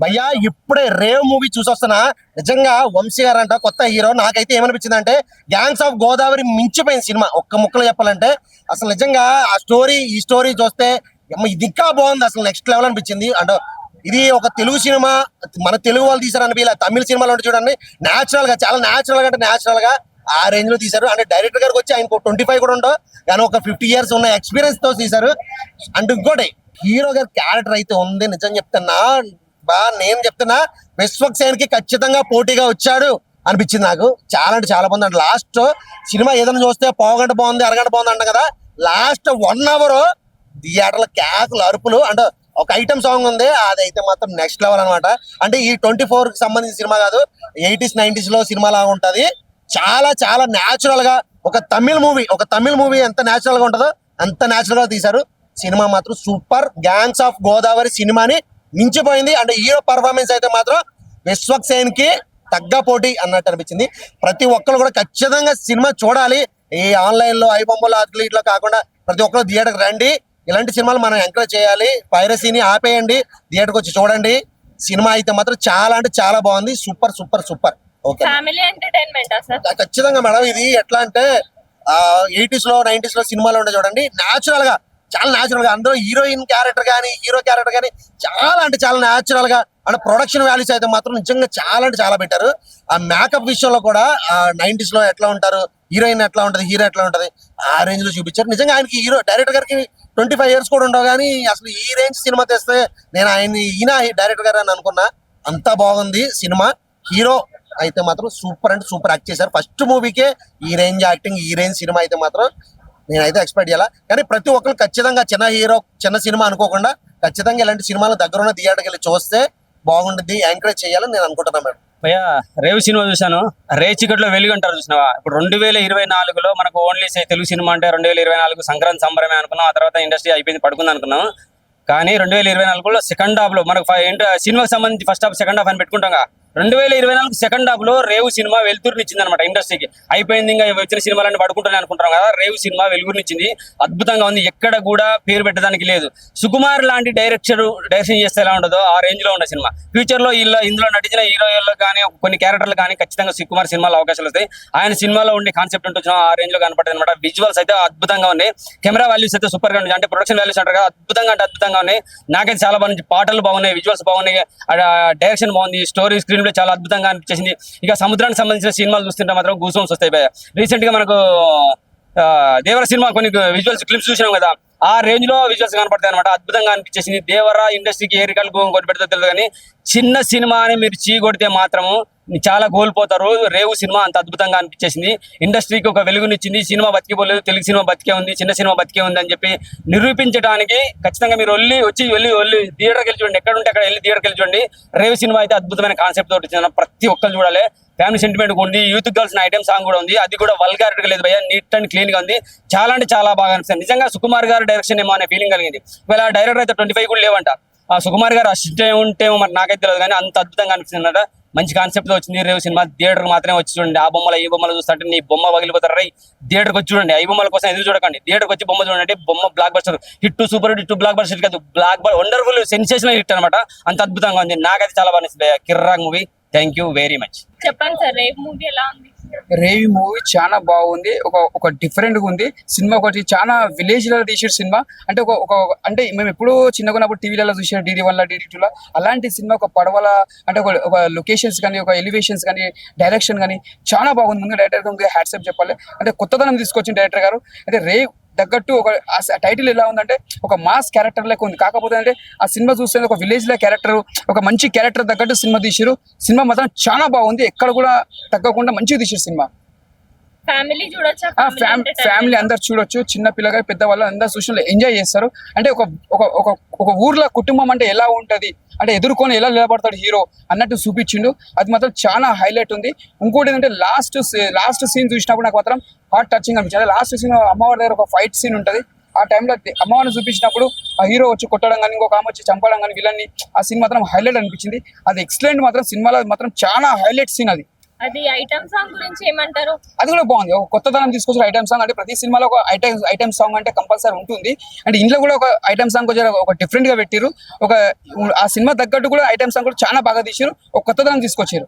భయ్యా ఇప్పుడే rave movie చూసొస్తున్నా. నిజంగా వంశీ గారు అంట కొత్త హీరో. నాకైతే ఏమనిపించింది అంటే గ్యాంగ్స్ ఆఫ్ గోదావరి మించిపోయింది సినిమా. ఒక్క ముక్కలు చెప్పాలంటే అసలు నిజంగా ఆ స్టోరీ ఈ స్టోరీ చూస్తే ఇది ఇంకా బాగుంది. అసలు నెక్స్ట్ లెవెల్ అనిపించింది. అంటే ఇది ఒక తెలుగు సినిమా, మన తెలుగు వాళ్ళు తీసారని ఇలా తమిళ సినిమాలో చూడండి నేచురల్ గా, చాలా నేచురల్ గా అంటే నేచురల్ గా ఆ రేంజ్ లో తీశారు. అంటే డైరెక్టర్ గారికి వచ్చి ఆయనకు 25 కూడా ఉండవు, కానీ ఒక 50 years ఉన్న ఎక్స్పీరియన్స్ తో తీశారు. అండ్ ఇంకోటి హీరో గారి క్యారెక్టర్ అయితే ఉంది. నిజం చెప్తున్నా నేను చెప్తున్నా విశ్వక్ సేన్ కి ఖచ్చితంగా పోటీగా వచ్చాడు అనిపించింది నాకు. చాలా అంటే చాలా బాగుంది. అంటే లాస్ట్ సినిమా ఏదైనా చూస్తే పావుగంట బాగుంది, అరగంట బాగుంది అంట కదా, లాస్ట్ 1 hour థియేటర్ల కేకలు అరుపులు. అంటే ఒక ఐటమ్ సాంగ్ ఉంది, అదైతే మాత్రం నెక్స్ట్ లెవెల్ అనమాట. అంటే ఈ 24 కి సంబంధించిన సినిమా కాదు, 80s 90s లో సినిమా లాగా ఉంటది. చాలా చాలా న్యాచురల్ గా ఒక తమిళ్ మూవీ ఎంత న్యాచురల్ గా ఉంటుందో అంత న్యాచురల్ గా తీశారు. సినిమా మాత్రం సూపర్. గ్యాంగ్స్ ఆఫ్ గోదావరి సినిమాని మించిపోయింది. అంటే హీరో పర్ఫార్మెన్స్ అయితే మాత్రం విశ్వక్ సేన్ కి తగ్గ పోటీ అన్నట్టు అనిపించింది. ప్రతి ఒక్కరు కూడా ఖచ్చితంగా సినిమా చూడాలి. ఈ ఆన్లైన్ లో ఐబొమ్మలో అట్లా ఇట్లా కాకుండా ప్రతి ఒక్కరు థియేటర్కి రండి. ఇలాంటి సినిమాలు మనం ఎంకరేజ్ చేయాలి. పైరసీని ఆపేయండి, థియేటర్కి వచ్చి చూడండి. సినిమా అయితే మాత్రం చాలా అంటే చాలా బాగుంది. Super super super. Okay, family entertainment ఖచ్చితంగా మేడం. ఇది ఎట్లా అంటే 80s లో 90s లో సినిమాలో ఉండే చూడండి, న్యాచురల్ గా, చాలా న్యాచురల్ గా. అందులో హీరోయిన్ క్యారెక్టర్ కానీ హీరో క్యారెక్టర్ కానీ చాలా అంటే చాలా న్యాచురల్ గా. అంటే ప్రొడక్షన్ వాల్యూస్ అయితే మాత్రం నిజంగా చాలా అంటే చాలా పెట్టారు. ఆ మేకప్ విషయంలో కూడా 90s లో ఎట్లా ఉంటారు, హీరోయిన్ ఎట్లా ఉంటది, హీరో ఎట్లా ఉంటది, ఆ రేంజ్ లో చూపించారు. నిజంగా ఆయనకి హీరో డైరెక్టర్ గారికి 25 years కూడా ఉండవు, కానీ అసలు ఈ రేంజ్ సినిమా తెస్తే నేను ఈయన డైరెక్టర్ గారు అని అనుకున్నా. అంత బాగుంది సినిమా. హీరో అయితే మాత్రం సూపర్ అంటే సూపర్ యాక్ట్ చేశారు. ఫస్ట్ మూవీకే ఈ రేంజ్ యాక్టింగ్, ఈ రేంజ్ సినిమా అయితే మాత్రం నేనైతే ఎక్స్పెక్ట్ చేయాలి. కానీ ప్రతి ఒక్కరు ఖచ్చితంగా చిన్న హీరో చిన్న సినిమా అనుకోకుండా ఖచ్చితంగా ఇలాంటి సినిమాలు దగ్గరున్న థియేటర్కి వెళ్ళి చూస్తే బాగుంటుంది, ఎంకరేజ్ చేయాలని నేను అనుకుంటున్నాను మేడం. భయ్యా రేవ్ సినిమా చూసాను. రే చీకట్లో వెలుగు అంటారు చూసినావా. ఇప్పుడు 2024లో మనకు ఓన్లీ తెలుగు సినిమా అంటే 2024 సంక్రాంతి సంబరమే అనుకున్నాం. ఆ తర్వాత ఇండస్ట్రీ అయిపోయింది, పడుకుంది అనుకున్నాం. కానీ 2024లో సెకండ్ హాఫ్ లో మనకు సినిమాకి సంబంధించి ఫస్ట్ హాఫ్ సెకండ్ హాఫ్ అని పెట్టుకుంటాం. 2024 సెకండ్ హాఫ్ లో రేవు సినిమా వెలుతురునిచ్చింది అనమాట ఇండస్ట్రీకి. అయిపోయింది ఇంకా వచ్చిన సినిమాలన్నీ పడుకుంటానే అనుకుంటాం కదా, రేవు సినిమా వెలుగునిచ్చింది. అద్భుతంగా ఉంది, ఎక్కడ కూడా పేరు పెట్టడానికి లేదు. సుకుమార్ లాంటి డైరెక్షన్ చేస్తే ఎలా ఉండదో ఆ రేంజ్ లో ఉన్న సినిమా. ఫ్యూచర్ లో ఇందులో నటించిన హీరోయిన్లు కానీ కొన్ని క్యారెక్టర్లు కానీ ఖచ్చితంగా సుకుమార్ సినిమాలో అవకాశాలు వస్తాయి. ఆయన సినిమాలో ఉండే కాన్సెప్ట్ ఉంటుంది ఆ రేంజ్ లో కనపడుతుంది అనమాట. విజువల్స్ అయితే అద్భుతంగా ఉన్నాయి, కెమెరా వాల్యూస్ అయితే సూపర్ గా ఉన్నాయి. అంటే ప్రొడక్షన్ వాల్యూస్ అంటారు కదా, అద్భుతంగా అంటే అద్భుతంగా ఉన్నాయి. నాకైతే చాలా బాగుంది. పాటలు బాగున్నాయి, విజువల్స్ బాగున్నాయి, డైరెక్షన్ బాగుంది, స్టోరీ స్క్రీన్ లో చాలా అద్భుతంగా అనిపించేసింది. ఇక సముద్రానికి సంబంధించిన సినిమాలు చూస్తుంటే మాత్రం గూస్ బంప్స్ వస్తాయి. రీసెంట్ గా మనకు దేవర సినిమా కొన్ని విజువల్స్ క్లిప్స్ చూసినాం కదా, ఆ రేంజ్ లో విజువల్స్ కనపడతాయి అనమాట. అద్భుతంగా అనిపించేసింది. దేవరా ఇండస్ట్రీకి ఏ రికార్డు కొని పెడితే తెలియదు, కానీ చిన్న సినిమాని మీరు చీ కొడితే మాత్రము చాలా కోల్పోతారు. రేవు సినిమా అంత అద్భుతంగా అనిపించేసింది. ఇండస్ట్రీకి ఒక వెలుగునిచ్చింది. సినిమా బతికిపోలేదు, తెలుగు సినిమా బతికే ఉంది, చిన్న సినిమా బతికే ఉంది అని చెప్పి నిరూపించడానికి ఖచ్చితంగా మీరు వచ్చి థియేటర్కి వెళ్ళి చూడండి. ఎక్కడ ఉంటే అక్కడ వెళ్ళి థియేటర్కి వెళ్ళి చూడండి. రేవు సినిమా అయితే అద్భుతమైన కాన్సెప్ట్ తోటి వచ్చింది, ప్రతి ఒక్కరు చూడాలి. ఫ్యామిలీ సెంటిమెంట్ ఉంది, యూత్ గర్ల్స్ ఐటమ్ సాంగ్ కూడా ఉంది. అది కూడా వల్గారిటీ లేదు భయ్య, నీట్ అండ్ క్లీన్ గా ఉంది. చాలా అంటే చాలా బాగా అనిపిస్తుంది. నిజంగా సుకుమార్ గారు డైరెక్షన్ ఏమో అనే ఫీలింగ్ కలిగింది. ఒకవేళ డైరెక్టర్ అయితే 25 కూడా లేవంట. ఆ సుకుమార్ గారు అసిస్టే ఉంటేమో మరి నాకైతే తెలియదు, కానీ అంత అద్భుతంగా అనిపిస్తుంది. మంచి కాన్సెప్ట్ తో వచ్చింది రేవు సినిమా. థియేటర్ మాత్రమే వచ్చి చూడండి. ఆ బొమ్మలు ఈ బొమ్మలు చూస్తుంటే నీ బొమ్మ పగిలిపోతారు. థియేటర్కి వచ్చి చూడండి. ఈ బొమ్మల కోసం ఎదురు చూడకండి, థియేటర్కి వచ్చి బొమ్మ చూడండి. బొమ్మ blockbuster hit, super hit, blockbuster కాదు, వండర్ఫుల్ సెన్సేషనల్ హిట్ అనమాట. అంత అద్భుతంగా ఉంది. నాకైతే చాలా బాగా నచ్చింది. కిర్రాక్ movie. Thank you very much. చెప్పండి సార్, రేవ్ మూవీ ఎలా ఉంది? రేవి మూవీ చాలా బాగుంది. ఒక డిఫరెంట్ గా ఉంది సినిమా. ఒకటి చాలా విలేజ్ లో తీసే సినిమా. అంటే అంటే మేము ఎప్పుడు చిన్నగా ఉన్నప్పుడు టీవీలలో చూసాం, DD1 DD2 అలాంటి సినిమా. ఒక పడవల అంటే ఒక లొకేషన్స్ కానీ, ఒక ఎలివేషన్స్ కానీ, డైరెక్షన్ కానీ చాలా బాగుంది. ముందు డైరెక్టర్ హ్యాట్సాప్ చెప్పాలి. అంటే కొత్తదనం తీసుకొచ్చిన డైరెక్టర్ గారు. అంటే రేవ్ తగ్గట్టు ఒక టైటిల్ ఎలా ఉందంటే ఒక మాస్ క్యారెక్టర్ లెక్క ఉంది. కాకపోతే అంటే ఆ సినిమా చూస్తే ఒక విలేజ్ లో క్యారెక్టర్, ఒక మంచి క్యారెక్టర్ తగ్గట్టు సినిమా తీసారు. సినిమా మాత్రం చాలా బాగుంది, ఎక్కడ కూడా తగ్గకుండా మంచిగా తీసారు సినిమా. ఫ్యామిలీ చూడొచ్చా? ఫ్యామిలీ అందరు చూడొచ్చు, చిన్న పిల్లగా పెద్దవాళ్ళు అందరు చూసి ఎంజాయ్ చేస్తారు. అంటే ఒక ఊర్లో కుటుంబం అంటే ఎలా ఉంటది, అంటే ఎదుర్కొని ఎలా నిలబడతాడు హీరో అన్నట్టు చూపించిండు. అది మాత్రం చాలా హైలైట్ ఉంది. ఇంకోటి ఏంటంటే లాస్ట్ సీన్ చూసినప్పుడు నాకు మాత్రం హార్ట్ టచింగ్ అనిపించింది. లాస్ట్ సీన్ అమ్మవారి దగ్గర ఒక ఫైట్ సీన్ ఉంటది. ఆ టైంలో అమ్మవారిని చూపించినప్పుడు ఆ హీరో వచ్చి కొట్టడం కానీ, ఇంకొక ఆమె వచ్చి చంపడం కానీ, విలన్ని, ఆ సీన్ మాత్రం హైలైట్ అనిపించింది. అది ఎక్సలెంట్. మాత్రం సినిమాలో మాత్రం చాలా హైలైట్ సీన్ అది. అది ఐటమ్ సాంగ్ గురించి ఏమంటారు? అది కూడా బాగుంది. ఒక కొత్తదనం తీసుకొచ్చిన ఐటమ్ సాంగ్. అంటే ప్రతి సినిమాలో ఒక ఐటమ్ సాంగ్ అంటే కంపల్సరీ ఉంటుంది. అంటే ఇంట్లో కూడా ఒక ఐటమ్ సాంగ్ కొంచెం ఒక డిఫరెంట్ గా పెట్టిరు. ఒక ఆ సినిమా తగ్గట్టు కూడా ఐటమ్ సాంగ్ కూడా చాలా బాగా తీసారు. ఒక కొత్తదనం తీసుకొచ్చారు.